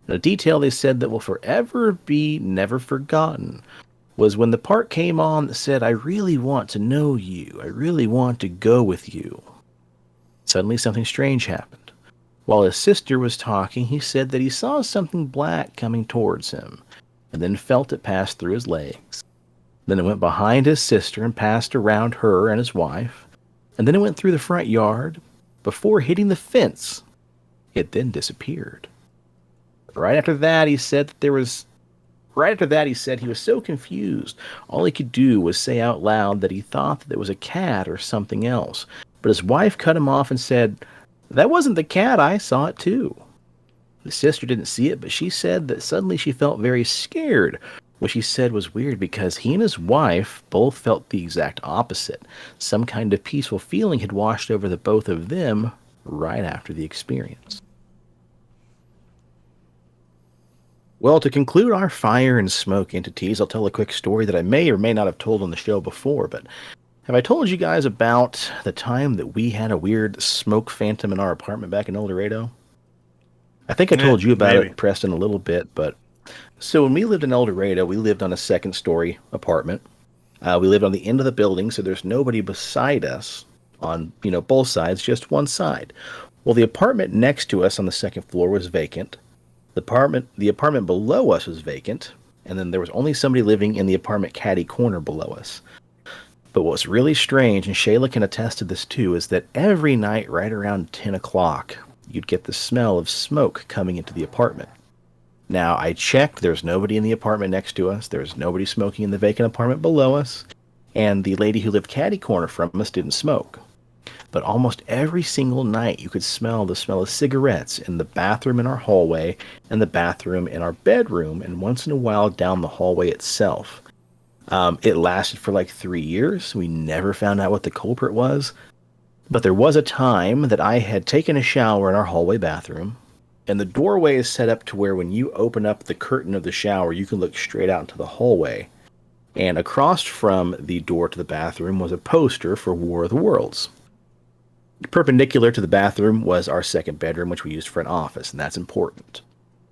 And a detail they said that will forever be never forgotten was when the part came on that said, "I really want to know you. I really want to go with you." Suddenly something strange happened. While his sister was talking, he said that he saw something black coming towards him, and then felt it pass through his legs. Then it went behind his sister and passed around her and his wife, and then it went through the front yard. Before hitting the fence, it then disappeared. Right after that, he said he was so confused, all he could do was say out loud that he thought that it was a cat or something else. But his wife cut him off and said, "That wasn't the cat, I saw it too." The sister didn't see it, but she said that suddenly she felt very scared. What she said was weird because he and his wife both felt the exact opposite. Some kind of peaceful feeling had washed over the both of them right after the experience. Well, to conclude our fire and smoke entities, I'll tell a quick story that I may or may not have told on the show before, but have I told you guys about the time that we had a weird smoke phantom in our apartment back in El Dorado? I think I told you about Maybe. it, Preston, a little bit, but so when we lived in El Dorado, we lived on a second story apartment. We lived on the end of the building, so there's nobody beside us on, both sides, just one side. Well, the apartment next to us on the second floor was vacant. The apartment below us was vacant, and then there was only somebody living in the apartment caddy corner below us. But what's really strange, and Shayla can attest to this too, is that every night right around 10 o'clock, you'd get the smell of smoke coming into the apartment. Now, I checked. There's nobody in the apartment next to us. There's nobody smoking in the vacant apartment below us. And the lady who lived caddy corner from us didn't smoke. But almost every single night, you could smell the smell of cigarettes in the bathroom in our hallway and the bathroom in our bedroom, and once in a while down the hallway itself. It lasted for like 3 years. We never found out what the culprit was. But there was a time that I had taken a shower in our hallway bathroom, and the doorway is set up to where when you open up the curtain of the shower, you can look straight out into the hallway. And across from the door to the bathroom was a poster for War of the Worlds. Perpendicular to the bathroom was our second bedroom, which we used for an office, and that's important.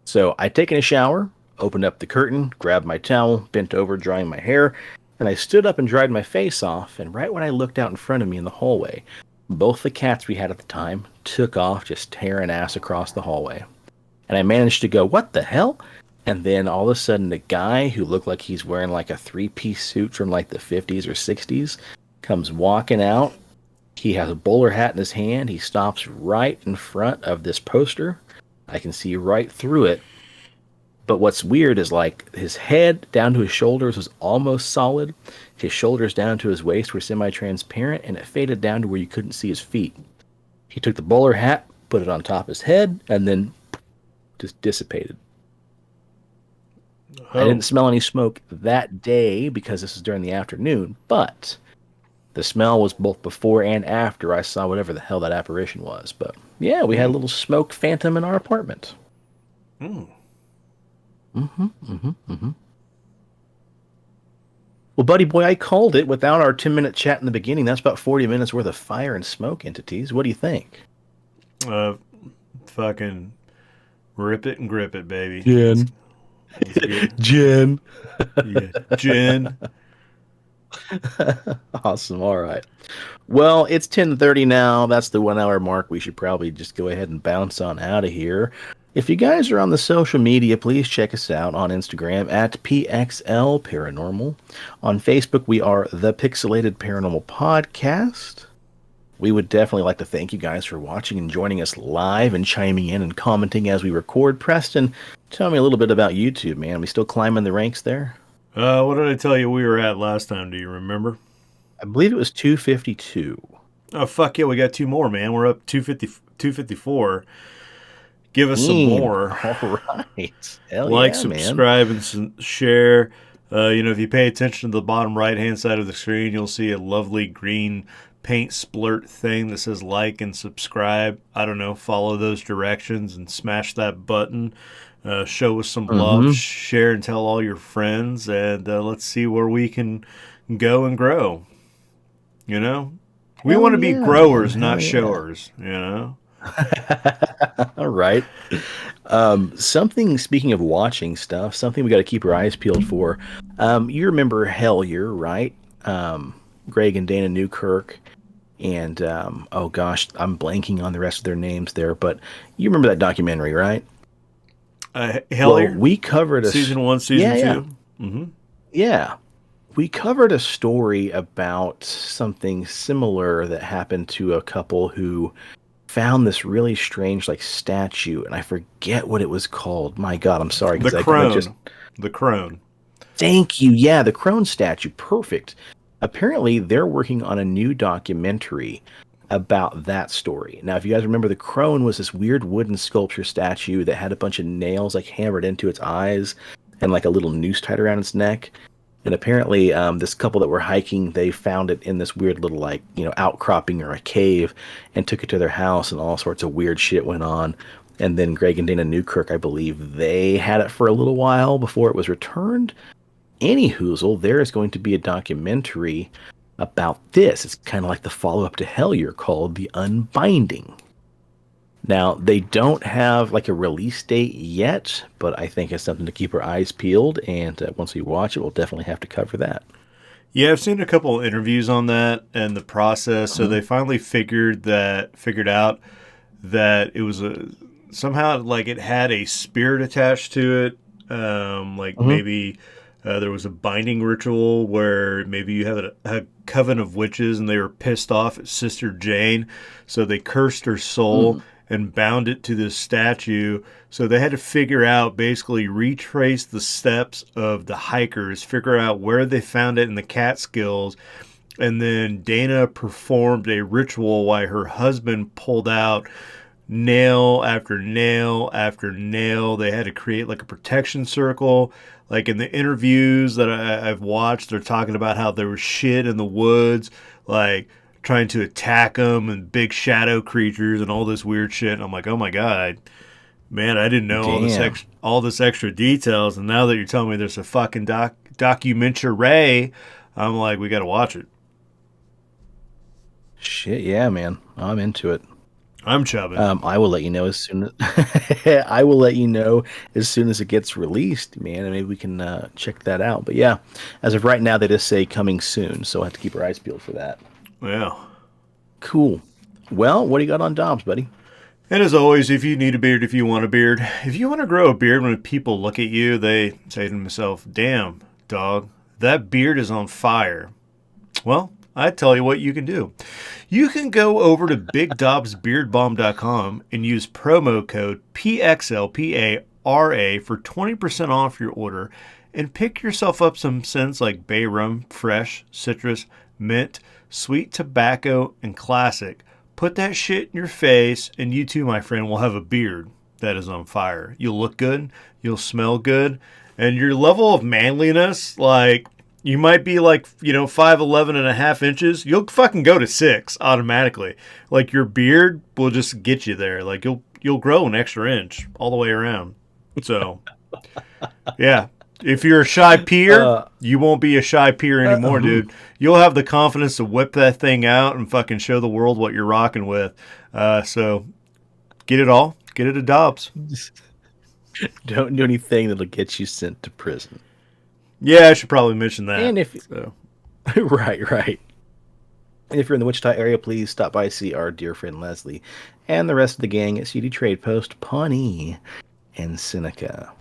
So I'd taken a shower, opened up the curtain, grabbed my towel, bent over, drying my hair, and I stood up and dried my face off, and right when I looked out in front of me in the hallway, both the cats we had at the time took off, just tearing ass across the hallway. And I managed to go, what the hell? And then all of a sudden, the guy who looked like he's wearing like a three-piece suit from like the 50s or 60s comes walking out. He has a bowler hat in his hand. He stops right in front of this poster. I can see right through it. But what's weird is like his head down to his shoulders was almost solid. His shoulders down to his waist were semi-transparent, and it faded down to where you couldn't see his feet. He took the bowler hat, put it on top of his head, and then just dissipated. I didn't smell any smoke that day because this was during the afternoon, but the smell was both before and after I saw whatever the hell that apparition was. But yeah, we had a little smoke phantom in our apartment. Mm. Well, buddy boy, I called it without our 10-minute chat in the beginning. That's about 40 minutes worth of fire and smoke entities. What do you think? Fucking rip it and grip it, baby. Jen. Jen. Yeah, Jen. Awesome. All right. Well, it's 10:30 now. That's the 1 hour mark. We should probably just go ahead and bounce on out of here. If you guys are on the social media, please check us out on Instagram at PXL Paranormal. On Facebook, we are the Pixelated Paranormal Podcast. We would definitely like to thank you guys for watching and joining us live and chiming in and commenting as we record. Preston, tell me a little bit about YouTube, man. We still climbing the ranks there? What did I tell you we were at last time? Do you remember? I believe it was 252. Oh, fuck yeah, we got 2 more, man. We're up 254. Give us some more. All right. Hell Like, yeah, subscribe, and share. If you pay attention to the bottom right-hand side of the screen, you'll see a lovely green paint splurt thing that says like and subscribe. I don't know, follow those directions and smash that button. Show us some love, share and tell all your friends, and let's see where we can go and grow. We want to be growers, not showers, All right. Speaking of watching stuff, something we got to keep our eyes peeled for. You remember Hellier, right? Greg and Dana Newkirk. And, oh gosh, I'm blanking on the rest of their names there, but you remember that documentary, right? Hellier? Well, we covered Season 1, Season 2? Yeah. Mm-hmm. Yeah. We covered a story about something similar that happened to a couple who found this really strange, statue, and I forget what it was called. My God, I'm sorry. The crone. The crone. Thank you. Yeah, the crone statue. Perfect. Apparently, they're working on a new documentary about that story. Now, if you guys remember, the crone was this weird wooden sculpture statue that had a bunch of nails like hammered into its eyes and like a little noose tied around its neck. And apparently, this couple that were hiking, they found it in this weird little like outcropping or a cave, and took it to their house, and all sorts of weird shit went on. And then Greg and Dana Newkirk, I believe, they had it for a little while before it was returned. Any hoozle, there is going to be a documentary about this. It's kind of like the follow-up to Hellier called The Unbinding. Now, they don't have like a release date yet, but I think it's something to keep our eyes peeled, and once we watch it, we'll definitely have to cover that. Yeah, I've seen a couple of interviews on that and the process. So they finally figured out that it was somehow like it had a spirit attached to it. Maybe there was a binding ritual where maybe you have a coven of witches and they were pissed off at Sister Jane, so they cursed her soul and bound it to this statue. So they had to figure out, basically retrace the steps of the hikers, figure out where they found it in the Catskills, and then Dana performed a ritual while her husband pulled out nail after nail after nail. They had to create like a protection circle. Like in the interviews that I've watched, they're talking about how there was shit in the woods, like trying to attack them and big shadow creatures and all this weird shit. And I'm like, oh my God, man, I didn't know all this extra details. And now that you're telling me there's a fucking documentary, I'm like, we got to watch it. Shit, yeah, man. I'm into it. I'm chubbing. I will let you know as soon as it gets released, man, and maybe we can check that out. But yeah, as of right now, they just say coming soon, so I have to keep our eyes peeled for that. Yeah. Cool. Well, what do you got on Dobbs, buddy? And as always, if you need a beard, if you want a beard, if you want to grow a beard, when people look at you, they say to themselves, damn, dog, that beard is on fire. Well, I tell you what you can do. You can go over to BigDobbsBeardBomb.com and use promo code PXLPARA for 20% off your order, and pick yourself up some scents like bay rum, fresh, citrus, mint, sweet tobacco, and classic. Put that shit in your face, and you too, my friend, will have a beard that is on fire. You'll look good, you'll smell good, and your level of manliness, like, you might be like, 5'11" and a half inches. You'll fucking go to 6 automatically. Like, your beard will just get you there. Like, you'll grow an extra inch all the way around. So, yeah. If you're a shy peer, you won't be a shy peer anymore, dude. You'll have the confidence to whip that thing out and fucking show the world what you're rocking with. So, get it all. Get it to Dobbs. Don't do anything that'll get you sent to prison. Yeah, I should probably mention that. And if right. And if you're in the Wichita area, please stop by to see our dear friend Leslie and the rest of the gang at CD Trade Post, Pawnee, and Seneca.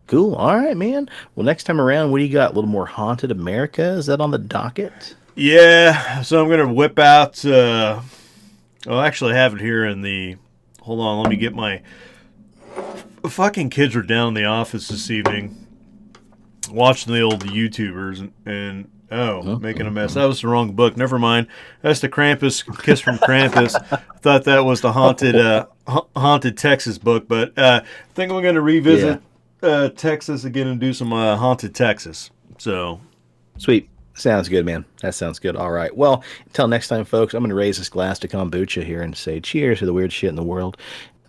Cool. All right, man. Well, next time around, what do you got? A little more Haunted America? Is that on the docket? Yeah. So I'm going to whip out... actually, I have it here in the... Hold on. Let me get my... Fucking kids were down in the office this evening watching the old YouTubers and making a mess. That was the wrong book. Never mind. That's the Krampus Kiss from Krampus. I thought that was the haunted Texas book, but I think I'm going to revisit Texas again and do some haunted Texas. So sweet. Sounds good, man. That sounds good. All right. Well, until next time, folks, I'm going to raise this glass to kombucha here and say cheers to the weird shit in the world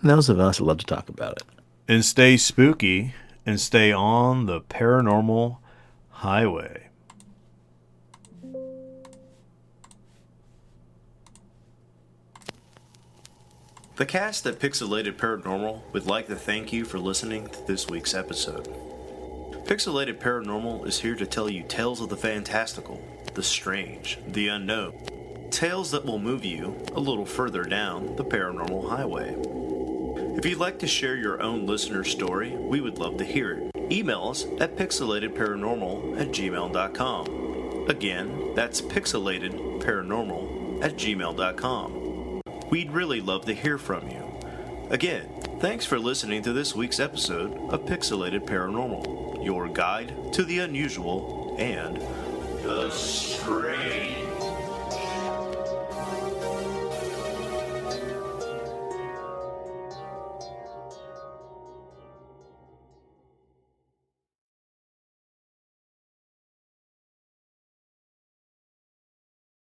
and those of us that love to talk about it. And stay spooky. And stay on the paranormal highway. The cast at Pixelated Paranormal would like to thank you for listening to this week's episode. Pixelated Paranormal is here to tell you tales of the fantastical, the strange, the unknown. Tales that will move you a little further down the paranormal highway. If you'd like to share your own listener story, we would love to hear it. Email us at pixelatedparanormal@gmail.com. Again, that's pixelatedparanormal@gmail.com. We'd really love to hear from you. Again, thanks for listening to this week's episode of Pixelated Paranormal, your guide to the unusual and the strange.